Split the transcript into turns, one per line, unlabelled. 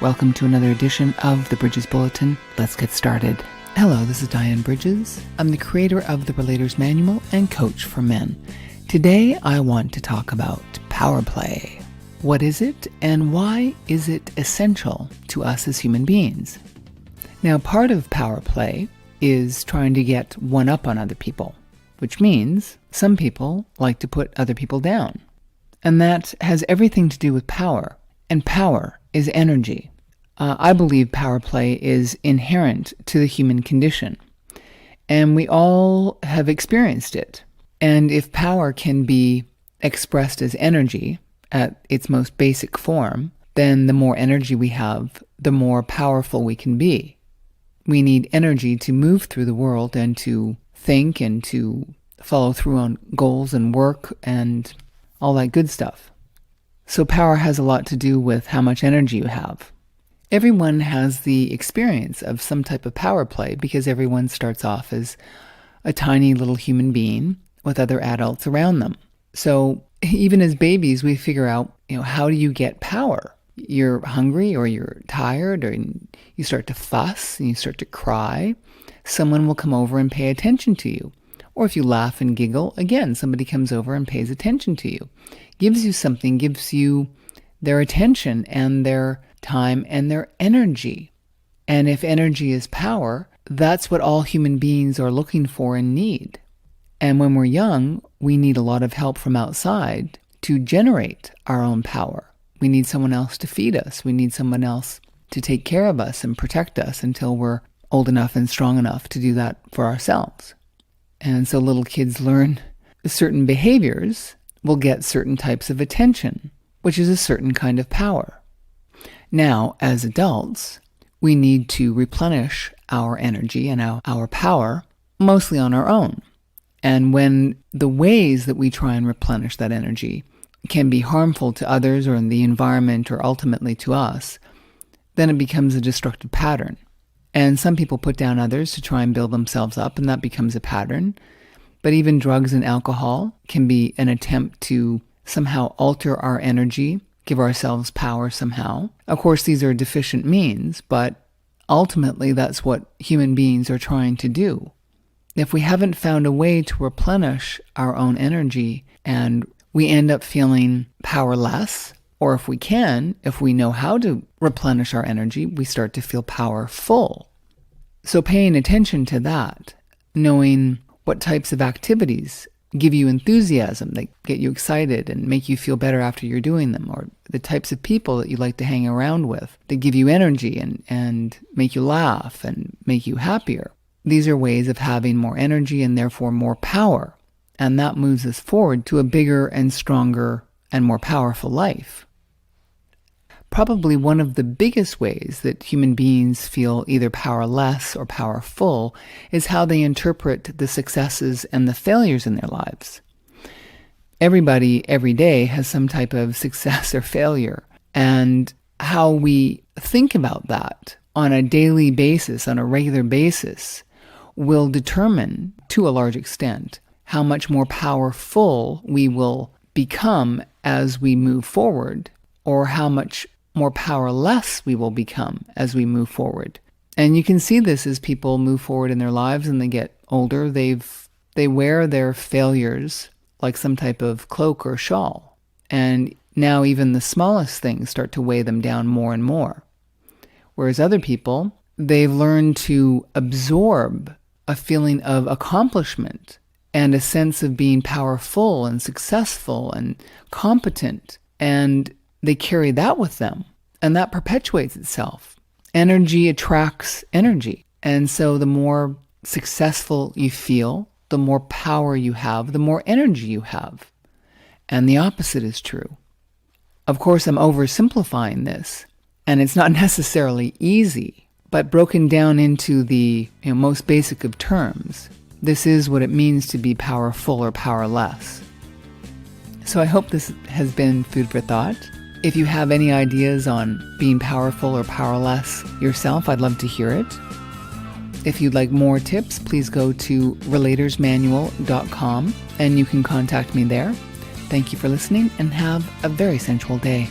Welcome to another edition of the Bridges Bulletin. Let's get started. Hello, this is Dyann Bridges. I'm the creator of the Relator's Manual and coach for men. Today, I want to talk about power play. What is it, and why is it essential to us as human beings? Now, part of power play is trying to get one up on other people, which means some people like to put other people down. And that has everything to do with power, and power is energy. I believe power play is inherent to the human condition, and we all have experienced it. And if power can be expressed as energy at its most basic form, then the more energy we have, the more powerful we can be. We need energy to move through the world and to think and to follow through on goals and work and all that good stuff. So power has a lot to do with how much energy you have. Everyone has the experience of some type of power play because everyone starts off as a tiny little human being with other adults around them. So even as babies, we figure out, how do you get power? You're hungry or you're tired or you start to fuss and you start to cry. Someone will come over and pay attention to you. Or if you laugh and giggle, again, somebody comes over and pays attention to you. Gives you something, gives you their attention and their time and their energy. And if energy is power, that's what all human beings are looking for and need. And when we're young, we need a lot of help from outside to generate our own power. We need someone else to feed us. We need someone else to take care of us and protect us until we're old enough and strong enough to do that for ourselves. And so little kids learn certain behaviors will get certain types of attention, which is a certain kind of power. Now, as adults, we need to replenish our energy and our power mostly on our own. And when the ways that we try and replenish that energy can be harmful to others or in the environment or ultimately to us, then it becomes a destructive pattern. And some people put down others to try and build themselves up, and that becomes a pattern. But even drugs and alcohol can be an attempt to somehow alter our energy, give ourselves power somehow. Of course, these are deficient means, but ultimately that's what human beings are trying to do. If we haven't found a way to replenish our own energy and we end up feeling powerless, or if we know how to replenish our energy, we start to feel powerful. So paying attention to that, knowing what types of activities give you enthusiasm, that get you excited and make you feel better after you're doing them, or the types of people that you like to hang around with that give you energy and make you laugh and make you happier. These are ways of having more energy and therefore more power. And that moves us forward to a bigger and stronger and more powerful life. Probably one of the biggest ways that human beings feel either powerless or powerful is how they interpret the successes and the failures in their lives. Everybody, every day, has some type of success or failure. And how we think about that on a daily basis, on a regular basis, will determine, to a large extent, how much more powerful we will become as we move forward, or how much more powerless we will become as we move forward. And you can see this as people move forward in their lives and they get older. They wear their failures like some type of cloak or shawl. And now even the smallest things start to weigh them down more and more. Whereas other people, they've learned to absorb a feeling of accomplishment and a sense of being powerful and successful and competent. And they carry that with them, and that perpetuates itself. Energy attracts energy. And so the more successful you feel, the more power you have, the more energy you have. And the opposite is true. Of course, I'm oversimplifying this, and it's not necessarily easy, but broken down into the most basic of terms, this is what it means to be powerful or powerless. So I hope this has been food for thought. If you have any ideas on being powerful or powerless yourself, I'd love to hear it. If you'd like more tips, please go to relatorsmanual.com and you can contact me there. Thank you for listening and have a very sensual day.